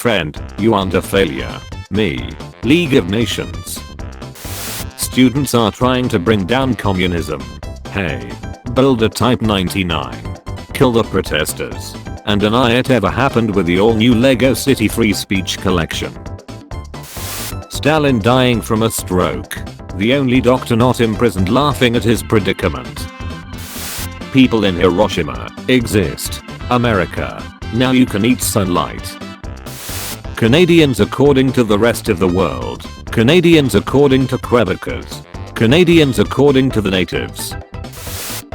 friend, you aren't a failure. Me. League of Nations. Students are trying to bring down communism. Hey. Build a Type 99. Kill the protesters. And deny it ever happened with the all-new Lego City Free Speech collection. Stalin dying from a stroke. The only doctor not imprisoned laughing at his predicament. People in Hiroshima exist. America. Now you can eat sunlight. Canadians according to the rest of the world. Canadians according to Quebecers. Canadians according to the natives.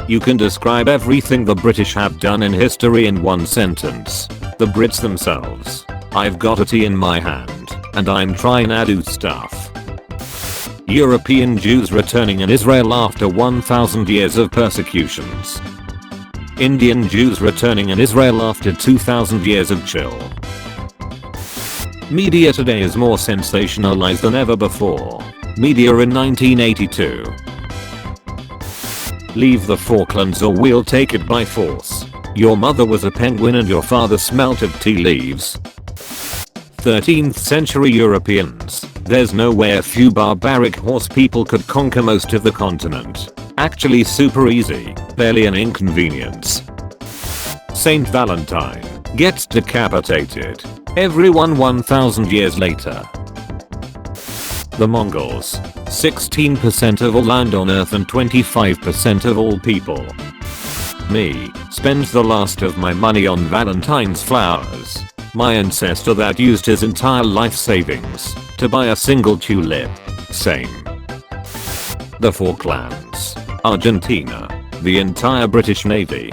You can describe everything the British have done in history in one sentence. The Brits themselves. I've got a tea in my hand, and I'm trying to do stuff. European Jews returning in Israel after 1,000 years of persecutions. Indian Jews returning in Israel after 2,000 years of chill. Media today is more sensationalized than ever before. Media in 1982. Leave the Falklands or we'll take it by force. Your mother was a penguin and your father smelt of tea leaves. 13th century Europeans. There's no way a few barbaric horse people could conquer most of the continent. Actually super easy, barely an inconvenience. Saint Valentine gets decapitated. Everyone 1,000 years later. The Mongols. 16% of all land on earth and 25% of all people. Me. Spends the last of my money on Valentine's flowers. My ancestor that used his entire life savings to buy a single tulip. Same. The Falklands. Argentina. The entire British Navy.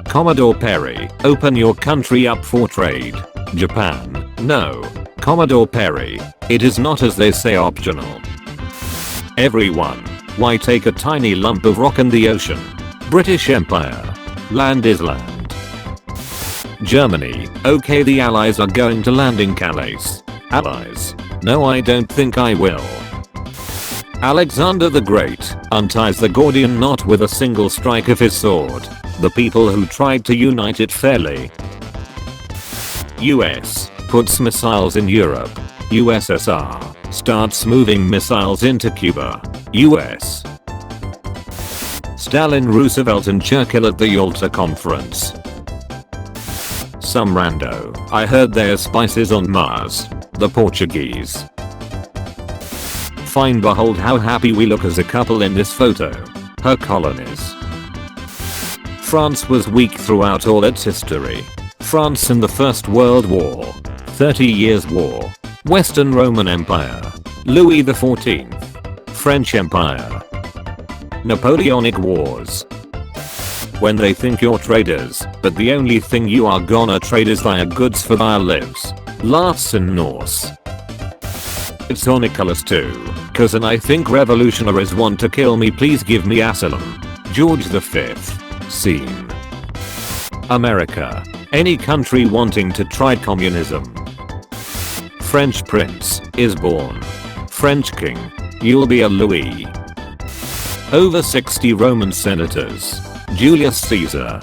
Commodore Perry. Open your country up for trade. Japan. No. Commodore Perry. It is not as they say optional. Everyone. Why take a tiny lump of rock in the ocean? British Empire. Land is land. Germany. Okay, the Allies are going to land in Calais. Allies. No, I don't think I will. Alexander the Great unties the Gordian knot with a single strike of his sword. The people who tried to unite it fairly. US puts missiles in Europe. USSR starts moving missiles into Cuba. US. Stalin, Roosevelt and Churchill at the Yalta Conference. Some rando. I heard there's spices on Mars. The Portuguese. Fine, behold how happy we look as a couple in this photo. Her colonies. France was weak throughout all its history. France in the First World War. 30 Years War. Western Roman Empire. Louis XIV. French Empire. Napoleonic Wars. When they think you're traders, but the only thing you are gonna trade is their goods for their lives. Laughs in Norse. It's on Nicholas too. Cause and I think revolutionaries want to kill me, please give me asylum. George V. Scene. America. Any country wanting to try communism. French prince is born. French king. You'll be a Louis. Over 60 Roman senators. Julius Caesar.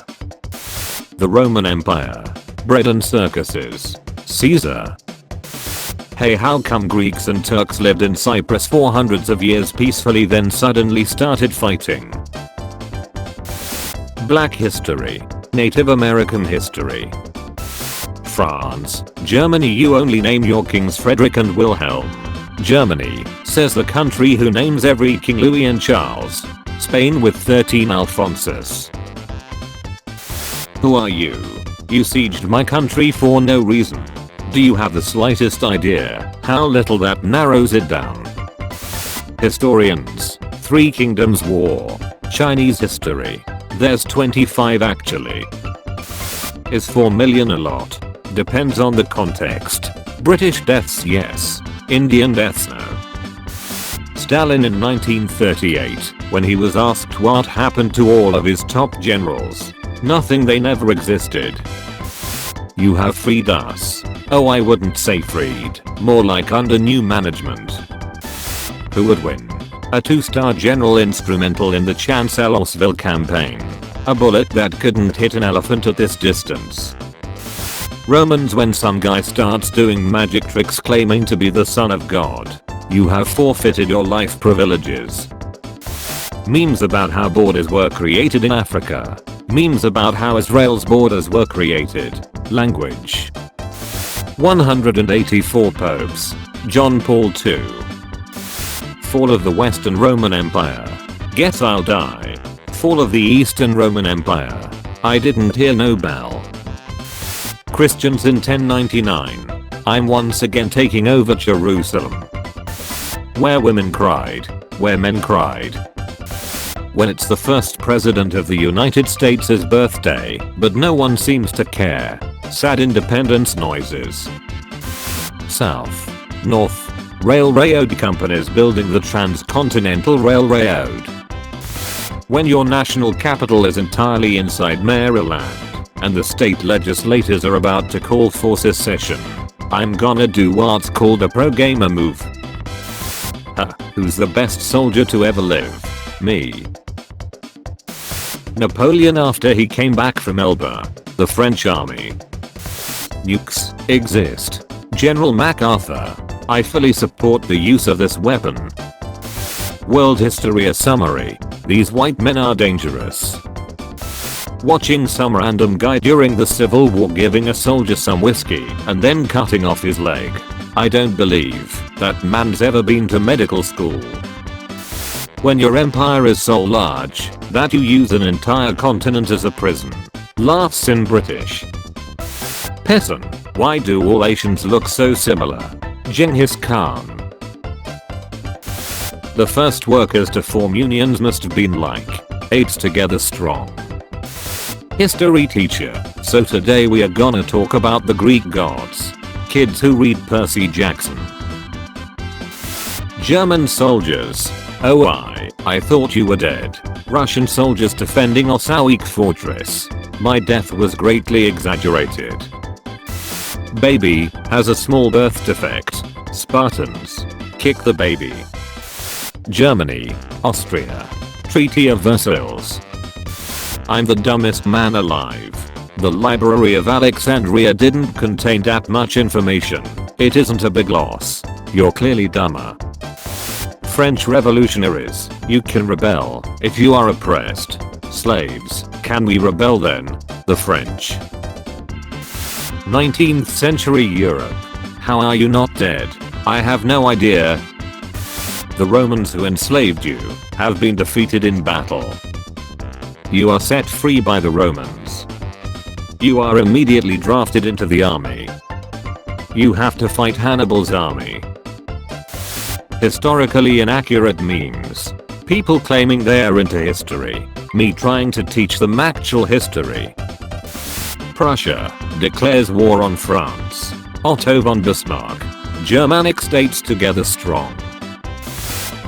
The Roman Empire. Bread and circuses. Caesar. Hey, how come Greeks and Turks lived in Cyprus for hundreds of years peacefully then suddenly started fighting? Black history. Native American history. France. Germany, you only name your kings Frederick and Wilhelm. Germany, says the country who names every king Louis and Charles. Spain with 13 Alphonsus. Who are you? You sieged my country for no reason. Do you have the slightest idea how little that narrows it down? Historians. Three Kingdoms War. Chinese history. There's 25 actually. Is 4 million a lot? Depends on the context. British deaths yes. Indian deaths no. Stalin in 1938, when he was asked what happened to all of his top generals. Nothing, they never existed. You have freed us. Oh, I wouldn't say freed, more like under new management. Who would win? A 2-star general instrumental in the Chancellorsville campaign. A bullet that couldn't hit an elephant at this distance. Romans when some guy starts doing magic tricks claiming to be the son of God. You have forfeited your life privileges. Memes about how borders were created in Africa. Memes about how Israel's borders were created. Language. 184 popes. John Paul II. Fall of the Western Roman Empire. Guess I'll die. Fall of the Eastern Roman Empire. I didn't hear no bell. Christians in 1099. I'm once again taking over Jerusalem. Where women cried. Where men cried. When it's the first president of the United States' birthday, but no one seems to care. Sad independence noises. South. North. Railroad companies building the Transcontinental Railroad. When your national capital is entirely inside Maryland, and the state legislators are about to call for secession, I'm gonna do what's called a pro-gamer move. Who's the best soldier to ever live? Me. Napoleon after he came back from Elba. The French army. Nukes exist. General MacArthur. I fully support the use of this weapon. World history a summary. These white men are dangerous. Watching some random guy during the Civil War giving a soldier some whiskey and then cutting off his leg. I don't believe that man's ever been to medical school. When your empire is so large that you use an entire continent as a prison. Laughs in British. Peasant. Why do all Asians look so similar? Genghis Khan. The first workers to form unions must have been like AIDS together strong. History teacher. So today we are gonna talk about the Greek gods. Kids who read Percy Jackson. German soldiers. Oh I thought you were dead. Russian soldiers defending Osawik fortress. My death was greatly exaggerated. Baby has a small birth defect. Spartans. Kick the baby. Germany. Austria. Treaty of Versailles. I'm the dumbest man alive. The Library of Alexandria didn't contain that much information. It isn't a big loss. You're clearly dumber. French revolutionaries. You can rebel if you are oppressed. Slaves. Can we rebel then? The French. 19th century Europe. How are you not dead? I have no idea. The Romans who enslaved you have been defeated in battle. You are set free by the Romans. You are immediately drafted into the army. You have to fight Hannibal's army. Historically inaccurate memes. People claiming they are into history. Me trying to teach them actual history. Prussia declares war on France. Otto von Bismarck. Germanic states together strong.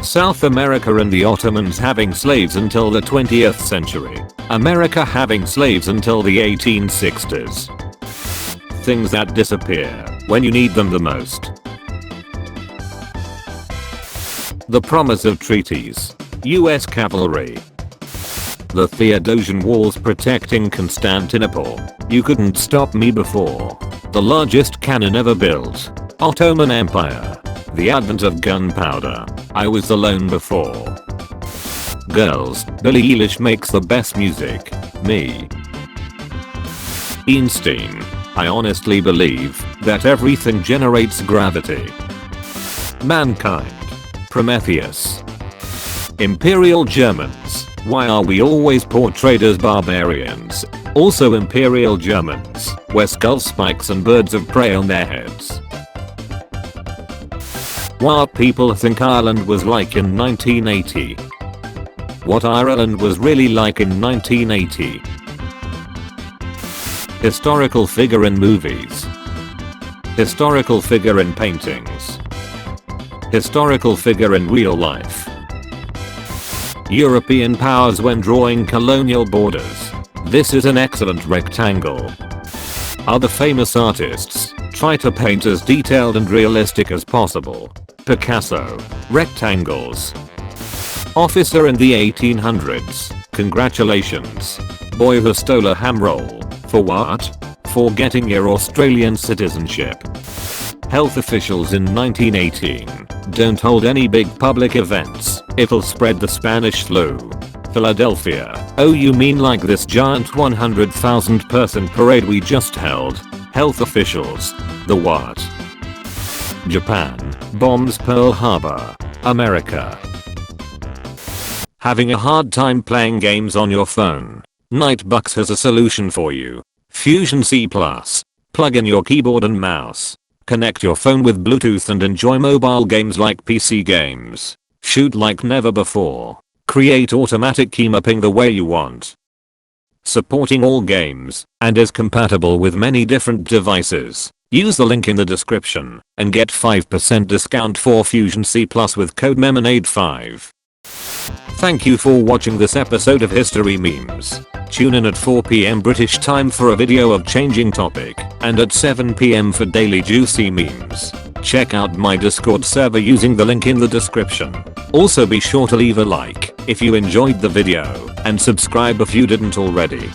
South America and the Ottomans having slaves until the 20th century. America having slaves until the 1860s. Things that disappear when you need them the most. The promise of treaties. US cavalry. The Theodosian walls protecting Constantinople. You couldn't stop me before. The largest cannon ever built. Ottoman Empire. The advent of gunpowder. I was alone before. Girls. Billie Eilish makes the best music. Me. Einstein. I honestly believe that everything generates gravity. Mankind. Prometheus. Imperial Germans. Why are we always portrayed as barbarians? Also Imperial Germans wear skull spikes and birds of prey on their heads. What people think Ireland was like in 1980. What Ireland was really like in 1980. Historical figure in movies. Historical figure in paintings. Historical figure in real life. European powers when drawing colonial borders. This is an excellent rectangle. Other famous artists try to paint as detailed and realistic as possible. Picasso. Rectangles. Officer in the 1800s. Congratulations. Boy who stole a ham roll. For what? before getting your Australian citizenship. Health officials in 1918. Don't hold any big public events, it'll spread the Spanish flu. Philadelphia. Oh, you mean like this giant 100,000 person parade we just held? Health officials. The what? Japan. Bombs Pearl Harbor. America. Having a hard time playing games on your phone? Nightbucks has a solution for you. Fusion C+. Plug in your keyboard and mouse. Connect your phone with Bluetooth and enjoy mobile games like PC games. Shoot like never before. Create automatic key mapping the way you want. Supporting all games and is compatible with many different devices. Use the link in the description and get 5% discount for Fusion C+ with code MEMONADE5. Thank you for watching this episode of History Memes. Tune in at 4 PM British time for a video of changing topic and at 7 PM for daily juicy memes. Check out my Discord server using the link in the description. Also be sure to leave a like if you enjoyed the video and subscribe if you didn't already.